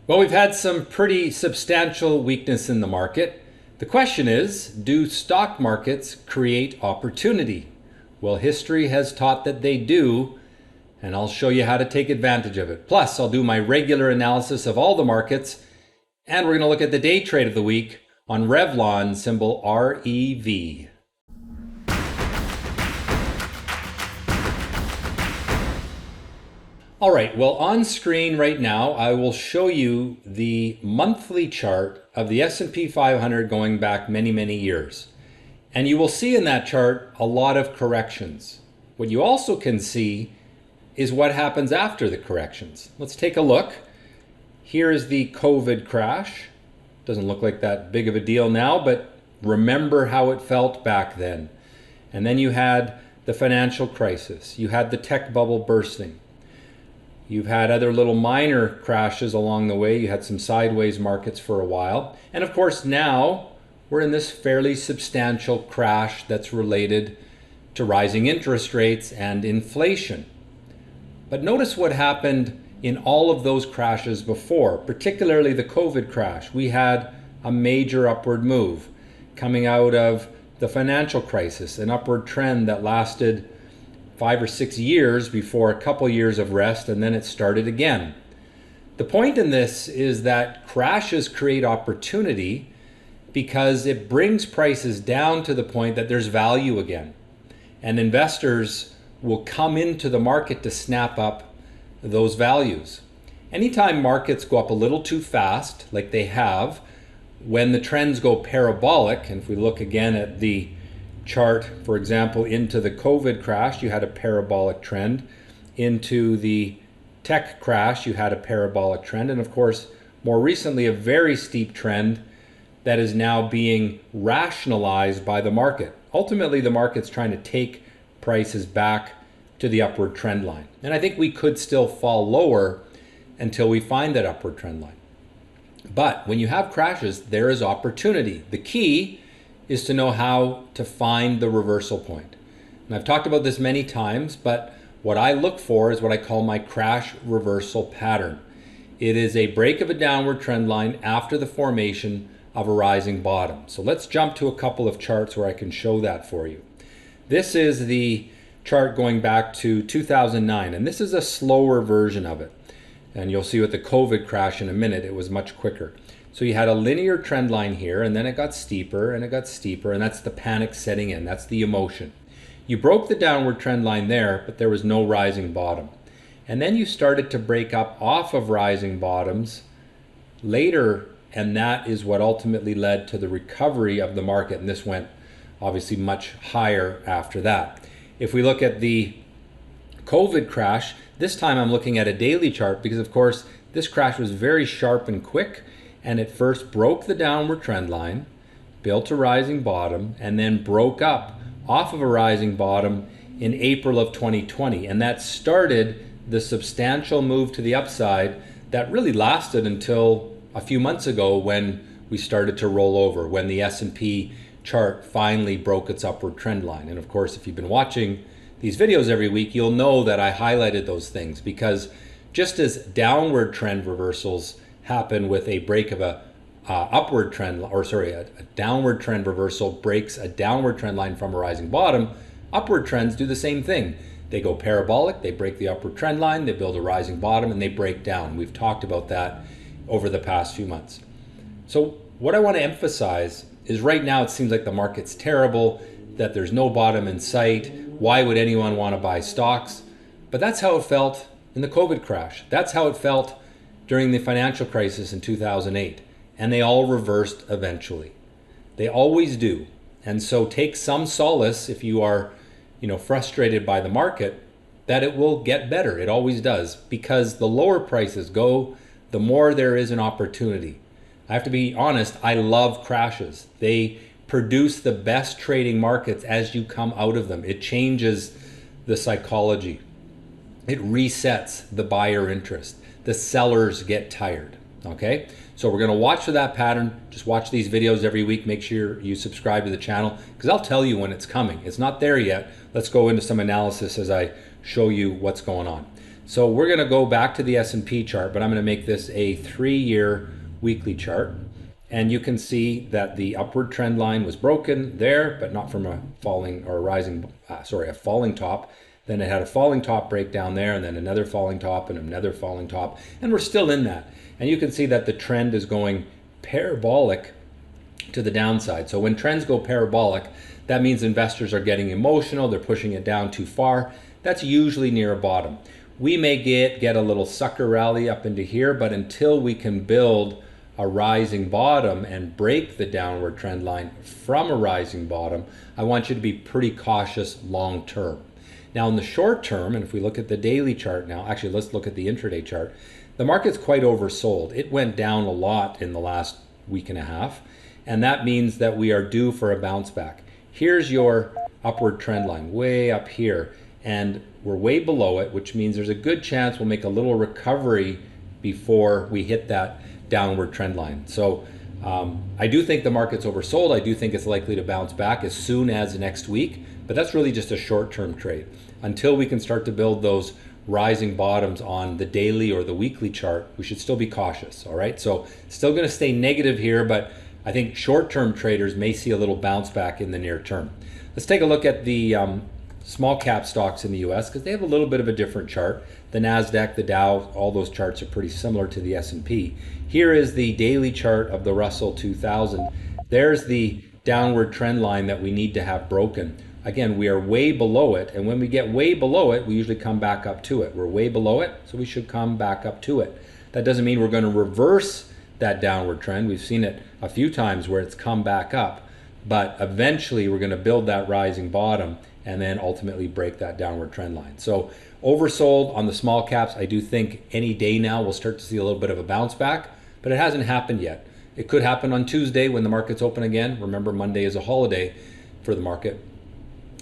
Well, we've had some pretty substantial weakness in the market. The question is, do stock markets create opportunity? Well, history has taught that they do, and I'll show you how to take advantage of it. Plus, I'll do my regular analysis of all the markets, and we're going to look at the day trade of the week on Revlon, symbol REV. All right, well, on screen right now, I will show you the monthly chart of the S&P 500 going back many, many years. And you will see in that chart a lot of corrections. What you also can see is what happens after the corrections. Let's take a look. Here is the COVID crash. Doesn't look like that big of a deal now, but remember how it felt back then. And then you had the financial crisis. You had the tech bubble bursting. You've had other little minor crashes along the way. You had some sideways markets for a while. And of course, now we're in this fairly substantial crash that's related to rising interest rates and inflation. But notice what happened in all of those crashes before, particularly the COVID crash. We had a major upward move coming out of the financial crisis, an upward trend that lasted 5 or 6 years before a couple years of rest, and then it started again. The point in this is that crashes create opportunity because it brings prices down to the point that there's value again. And investors will come into the market to snap up those values. Anytime markets go up a little too fast, like they have, when the trends go parabolic, and if we look again at the chart, for example, into the COVID crash, you had a parabolic trend. Into the tech crash, you had a parabolic trend. And of course, more recently, a very steep trend that is now being rationalized by the market. Ultimately, the market's trying to take prices back to the upward trend line. And I think we could still fall lower until we find that upward trend line. But when you have crashes, there is opportunity. The key is to know how to find the reversal point. And I've talked about this many times, but what I look for is what I call my crash reversal pattern. It is a break of a downward trend line after the formation of a rising bottom. So let's jump to a couple of charts where I can show that for you. This is the chart going back to 2009, and this is a slower version of it. And you'll see with the COVID crash in a minute, it was much quicker. So you had a linear trend line here, and then it got steeper, and it got steeper, and that's the panic setting in. That's the emotion. You broke the downward trend line there, but there was no rising bottom. And then you started to break up off of rising bottoms later, and that is what ultimately led to the recovery of the market. And this went obviously much higher after that. If we look at the COVID crash, this time I'm looking at a daily chart because, of course, this crash was very sharp and quick. And it first broke the downward trend line, built a rising bottom, and then broke up off of a rising bottom in April of 2020. And that started the substantial move to the upside that really lasted until a few months ago when we started to roll over, when the S&P chart finally broke its upward trend line. And of course, if you've been watching these videos every week, you'll know that I highlighted those things because just as downward trend reversals happen with a break of a downward trend reversal breaks a downward trend line from a rising bottom, upward trends do the same thing. They go parabolic, they break the upward trend line, they build a rising bottom, and they break down. We've talked about that over the past few months. So what I want to emphasize is right now it seems like the market's terrible, that there's no bottom in sight. Why would anyone want to buy stocks? But that's how it felt in the COVID crash. That's how it felt during the financial crisis in 2008, and they all reversed eventually. They always do. And so take some solace if you are, frustrated by the market, that it will get better. It always does, because the lower prices go, the more there is an opportunity. I have to be honest, I love crashes. They produce the best trading markets as you come out of them. It changes the psychology. It resets the buyer interest. The sellers get tired, okay? So we're gonna watch for that pattern. Just watch these videos every week. Make sure you subscribe to the channel because I'll tell you when it's coming. It's not there yet. Let's go into some analysis as I show you what's going on. So we're going to go back to the S&P chart, but I'm going to make this a 3-year weekly chart. And you can see that the upward trend line was broken there, but not from a falling or a rising, a falling top. Then it had a falling top breakdown there, and then another falling top and another falling top. And we're still in that. And you can see that the trend is going parabolic to the downside. So when trends go parabolic, that means investors are getting emotional, they're pushing it down too far. That's usually near a bottom. We may get a little sucker rally up into here, but until we can build a rising bottom and break the downward trend line from a rising bottom, I want you to be pretty cautious long term. Now in the short term, and if we look at the daily chart now, actually let's look at the intraday chart, the market's quite oversold. It went down a lot in the last week and a half, and that means that we are due for a bounce back. Here's your upward trend line way up here, and we're way below it, which means there's a good chance we'll make a little recovery before we hit that downward trend line. So I do think the market's oversold. I do think it's likely to bounce back as soon as next week, but that's really just a short-term trade. Until we can start to build those rising bottoms on the daily or the weekly chart, we should still be cautious, all right? So still gonna stay negative here, but I think short-term traders may see a little bounce back in the near term. Let's take a look at the small cap stocks in the US because they have a little bit of a different chart. The NASDAQ, the Dow, all those charts are pretty similar to the S&P. Here is the daily chart of the Russell 2000. There's the downward trend line that we need to have broken. Again, we are way below it, and when we get way below it, we usually come back up to it. We're way below it, so we should come back up to it. That doesn't mean we're going to reverse that downward trend. We've seen it a few times where it's come back up, but eventually we're going to build that rising bottom and then ultimately break that downward trend line. So oversold on the small caps. I do think any day now we'll start to see a little bit of a bounce back, but it hasn't happened yet. It could happen on Tuesday when the market's open again. Remember, Monday is a holiday for the market.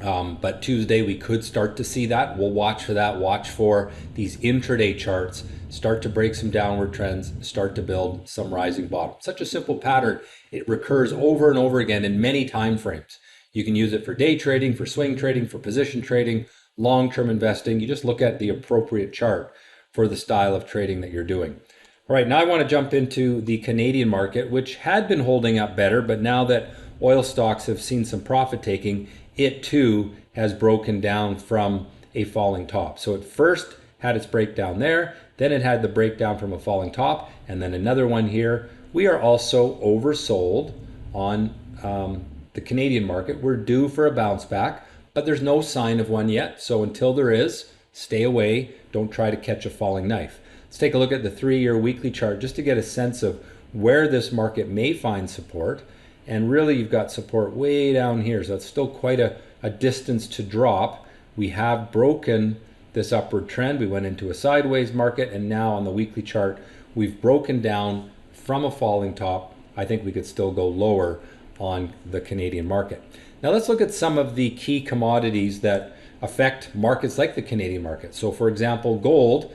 But Tuesday we could start to see that. We'll watch for that. Watch for these intraday charts start to break some downward trends, start to build some rising bottom. Such a simple pattern. It recurs over and over again in many time frames. You can use it for day trading, for swing trading, for position trading, long-term investing. You just look at the appropriate chart for the style of trading that you're doing. All right, now I want to jump into the Canadian market, which had been holding up better, but now that oil stocks have seen some profit taking, it too has broken down from a falling top. So it first had its breakdown there, then it had the breakdown from a falling top, and then another one here. We are also oversold on the Canadian market. We're due for a bounce back, but there's no sign of one yet. So until there is, stay away. Don't try to catch a falling knife. Let's take a look at the 3-year weekly chart just to get a sense of where this market may find support. And really you've got support way down here. So it's still quite a distance to drop. We have broken this upward trend. We went into a sideways market, and now on the weekly chart, we've broken down from a falling top. I think we could still go lower on the Canadian market. Now let's look at some of the key commodities that affect markets like the Canadian market. So for example, gold,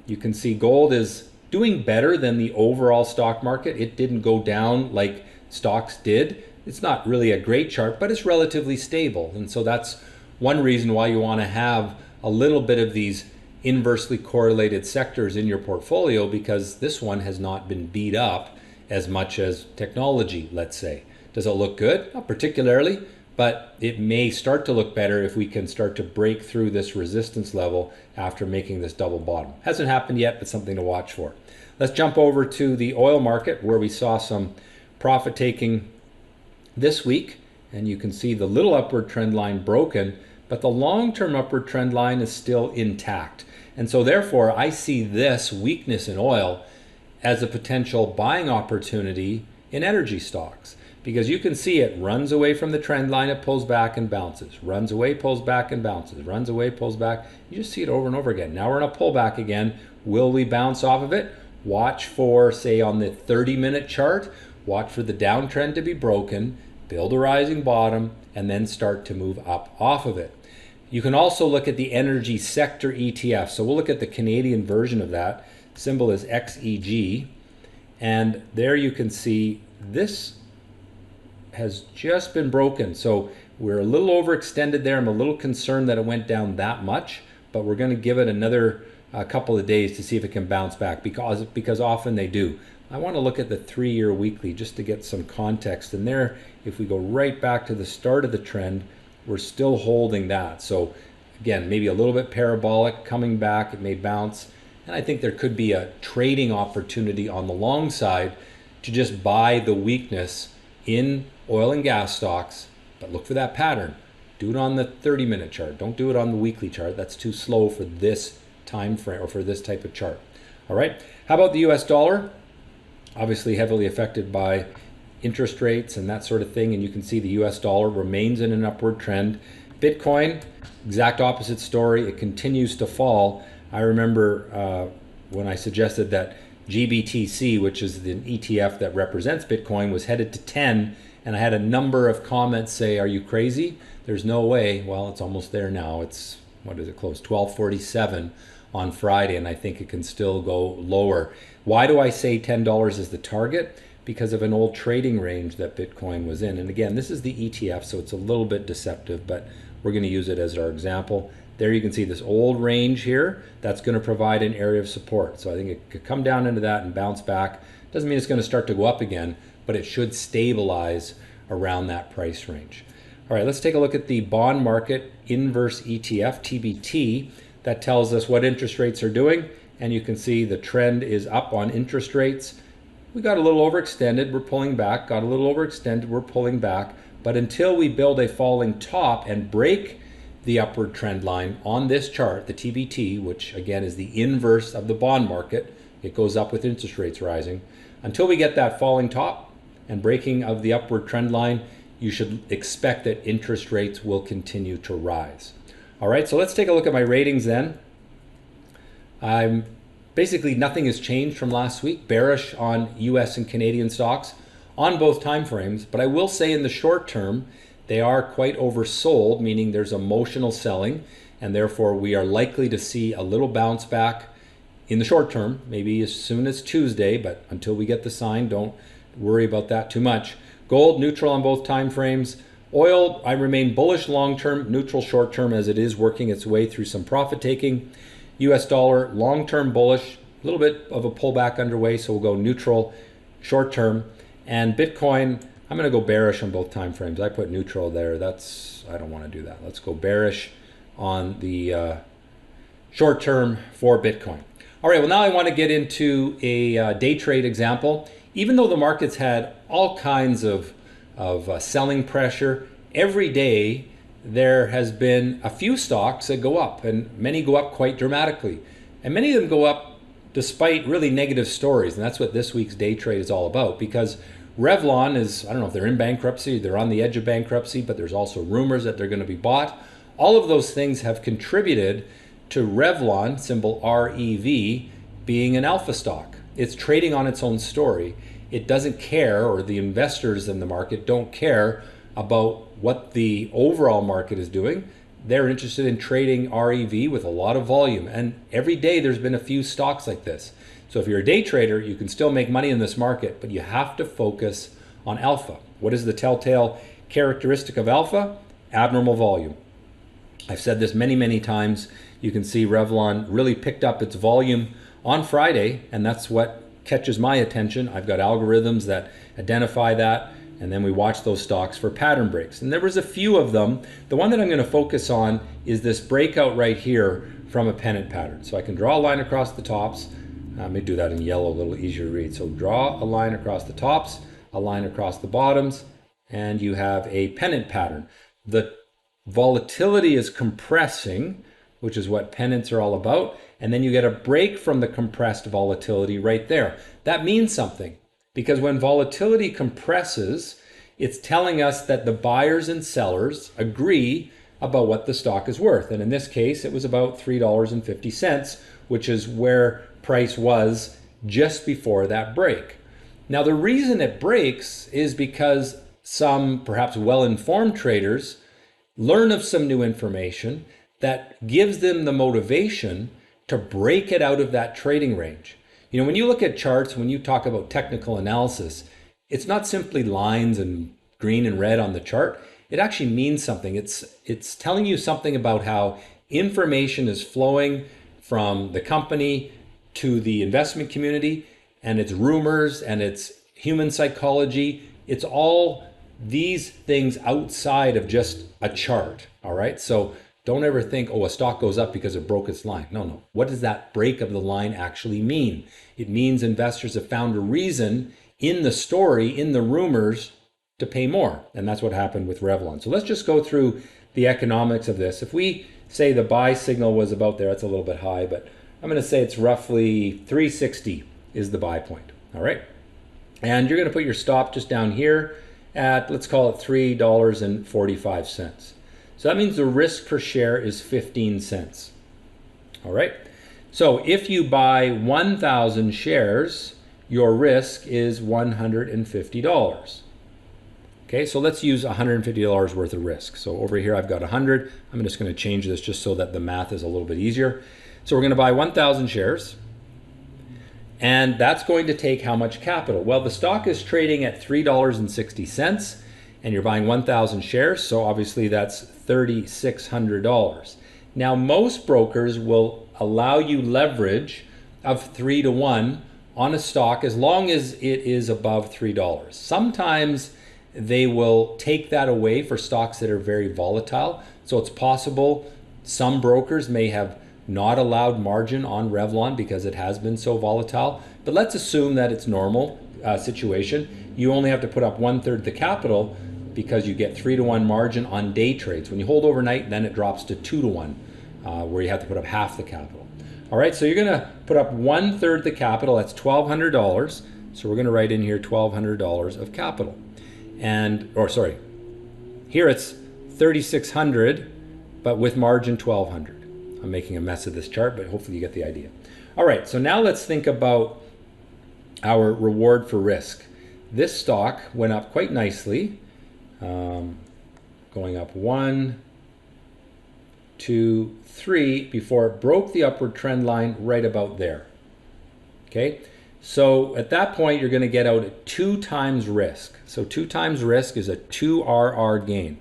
you can see gold is doing better than the overall stock market. It didn't go down like stocks did. It's not really a great chart, but it's relatively stable. And so that's one reason why you want to have a little bit of these inversely correlated sectors in your portfolio, because this one has not been beat up as much as technology, let's say. Does it look good? Not particularly, but it may start to look better if we can start to break through this resistance level after making this double bottom. Hasn't happened yet, but something to watch for. Let's jump over to the oil market where we saw some profit taking this week, and you can see the little upward trend line broken, but the long-term upward trend line is still intact. And so therefore I see this weakness in oil as a potential buying opportunity in energy stocks, because you can see it runs away from the trend line, it pulls back and bounces, runs away, pulls back and bounces, runs away, pulls back. You just see it over and over again. Now we're in a pullback again. Will we bounce off of it? Watch for, say on the 30-minute chart, watch for the downtrend to be broken, build a rising bottom, and then start to move up off of it. You can also look at the energy sector ETF. So we'll look at the Canadian version of that. Symbol is XEG. And there you can see this has just been broken. So we're a little overextended there. I'm a little concerned that it went down that much, but we're going to give it another a couple of days to see if it can bounce back, because often they do. I want to look at the 3-year weekly just to get some context. And there, if we go right back to the start of the trend, we're still holding that. So again, maybe a little bit parabolic, coming back, it may bounce. And I think there could be a trading opportunity on the long side to just buy the weakness in oil and gas stocks, but look for that pattern. Do it on the 30-minute chart. Don't do it on the weekly chart. That's too slow for this time frame or for this type of chart. All right. How about the US dollar? Obviously heavily affected by interest rates and that sort of thing. And you can see the US dollar remains in an upward trend. Bitcoin, exact opposite story. It continues to fall. I remember when I suggested that GBTC, which is an ETF that represents Bitcoin, was headed to 10, and I had a number of comments say, are you crazy? There's no way. Well, it's almost there now. It's, what is it, close? 1247 on Friday, and I think it can still go lower. Why do I say $10 is the target? Because of an old trading range that Bitcoin was in. And again, this is the ETF, so it's a little bit deceptive, but we're going to use it as our example. There you can see this old range here. That's going to provide an area of support. So I think it could come down into that and bounce back. Doesn't mean it's going to start to go up again, but it should stabilize around that price range. All right, let's take a look at the bond market inverse ETF, TBT. That tells us what interest rates are doing. And you can see the trend is up on interest rates. We got a little overextended, we're pulling back. Got a little overextended, we're pulling back. But until we build a falling top and break the upward trend line on this chart, the TBT, which again is the inverse of the bond market, it goes up with interest rates rising. Until we get that falling top and breaking of the upward trend line, you should expect that interest rates will continue to rise. All right, so let's take a look at my ratings then. Basically nothing has changed from last week. Bearish on US and Canadian stocks on both time frames, but I will say in the short term, they are quite oversold, meaning there's emotional selling, and therefore we are likely to see a little bounce back in the short term, maybe as soon as Tuesday, but until we get the sign, don't worry about that too much. Gold, neutral on both time frames. Oil, I remain bullish long term, neutral short term, as it is working its way through some profit taking. US dollar, long term bullish, a little bit of a pullback underway, so we'll go neutral short term. And Bitcoin, I'm going to go bearish on both time frames. I put neutral there. I don't want to do that. Let's go bearish on the short term for Bitcoin. All right, well, now I want to get into a day trade example. Even though the market's had all kinds of selling pressure, every day there has been a few stocks that go up, and many go up quite dramatically. And many of them go up despite really negative stories, and that's what this week's day trade is all about, because Revlon is, I don't know if they're in bankruptcy, they're on the edge of bankruptcy, but there's also rumors that they're going to be bought. All of those things have contributed to Revlon, symbol REV, being an alpha stock. It's trading on its own story. It doesn't care, or the investors in the market don't care about what the overall market is doing. They're interested in trading REV with a lot of volume. And every day there's been a few stocks like this. So if you're a day trader, you can still make money in this market, but you have to focus on alpha. What is the telltale characteristic of alpha? Abnormal volume. I've said this many, many times. You can see Revlon really picked up its volume on Friday, and that's what catches my attention. I've got algorithms that identify that, and then we watch those stocks for pattern breaks. And there was a few of them. The one that I'm going to focus on is this breakout right here from a pennant pattern. So I can draw a line across the tops. Let me do that in yellow, a little easier to read. So draw a line across the tops, a line across the bottoms, and you have a pennant pattern. The volatility is compressing, which is what pennants are all about. And then you get a break from the compressed volatility right there. That means something, because when volatility compresses, it's telling us that the buyers and sellers agree about what the stock is worth. And in this case, it was about $3.50, which is where price was just before that break. Now, the reason it breaks is because some perhaps well-informed traders learn of some new information that gives them the motivation to break it out of that trading range. You know, when you look at charts, when you talk about technical analysis, it's not simply lines and green and red on the chart. It actually means something. It's telling you something about how information is flowing from the company to the investment community, and it's rumors and it's human psychology. It's all these things outside of just a chart. All right. So don't ever think, oh, a stock goes up because it broke its line. No, no. What does that break of the line actually mean? It means investors have found a reason in the story, in the rumors, to pay more. And that's what happened with Revlon. So let's just go through the economics of this. If we say the buy signal was about there, it's a little bit high, but I'm going to say it's roughly 360 is the buy point. All right. And you're going to put your stop just down here at, let's call it $3.45. So that means the risk per share is 15 cents. All right. So if you buy 1,000 shares, your risk is $150. Okay, so let's use $150 worth of risk. So over here I've got 100. I'm just going to change this just so that the math is a little bit easier. So we're going to buy 1,000 shares. And that's going to take how much capital? Well, the stock is trading at $3.60 and you're buying 1,000 shares. So obviously that's $3,600. Now most brokers will allow you leverage of 3 to 1 on a stock as long as it is above $3. Sometimes they will take that away for stocks that are very volatile. So it's possible some brokers may have not allowed margin on Revlon because it has been so volatile. But let's assume that it's normal situation. You only have to put up 1/3 the capital because you get 3 to 1 margin on day trades. When you hold overnight, then it drops to 2 to 1, where you have to put up half the capital. All right, so you're gonna put up 1/3 the capital, that's $1,200. So we're gonna write in here $1,200 of capital. Here it's 3,600, but with margin 1,200. I'm making a mess of this chart, but hopefully you get the idea. All right, so now let's think about our reward for risk. This stock went up quite nicely, going up 1, 2, 3 before it broke the upward trend line right about there. Okay. So at that point, you're going to get out at 2 times risk. So 2 times risk is a 2 RR gain,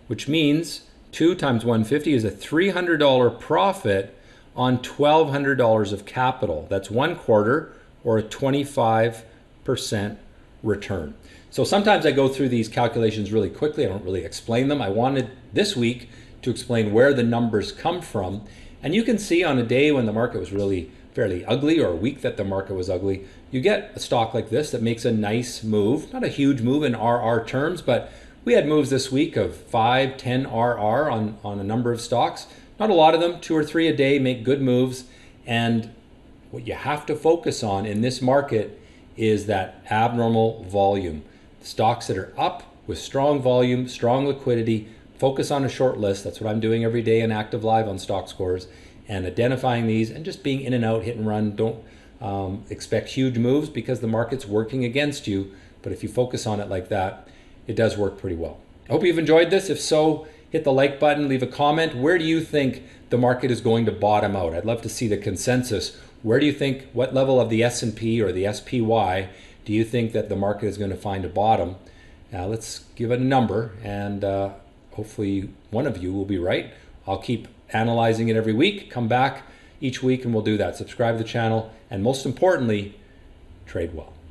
which means 2 times 150 is a $300 profit on $1,200 of capital. That's 1/4 or a 25% return. So sometimes I go through these calculations really quickly. I don't really explain them. I wanted this week to explain where the numbers come from. And you can see on a day when the market was really fairly ugly, or a week that the market was ugly, you get a stock like this that makes a nice move, not a huge move in RR terms, but we had moves this week of 5, 10 RR on a number of stocks. Not a lot of them, 2 or 3 a day make good moves. And what you have to focus on in this market is that abnormal volume. Stocks that are up with strong volume, strong liquidity, focus on a short list. That's what I'm doing every day in Active Live on Stockscores, and identifying these and just being in and out, hit and run. Don't expect huge moves because the market's working against you. But if you focus on it like that, it does work pretty well. I hope you've enjoyed this. If so, hit the like button, leave a comment. Where do you think the market is going to bottom out? I'd love to see the consensus. Where do you think, what level of the S&P or the SPY do you think that the market is going to find a bottom? Let's give it a number, and hopefully one of you will be right. I'll keep analyzing it every week. Come back each week and we'll do that. Subscribe to the channel, and most importantly, trade well.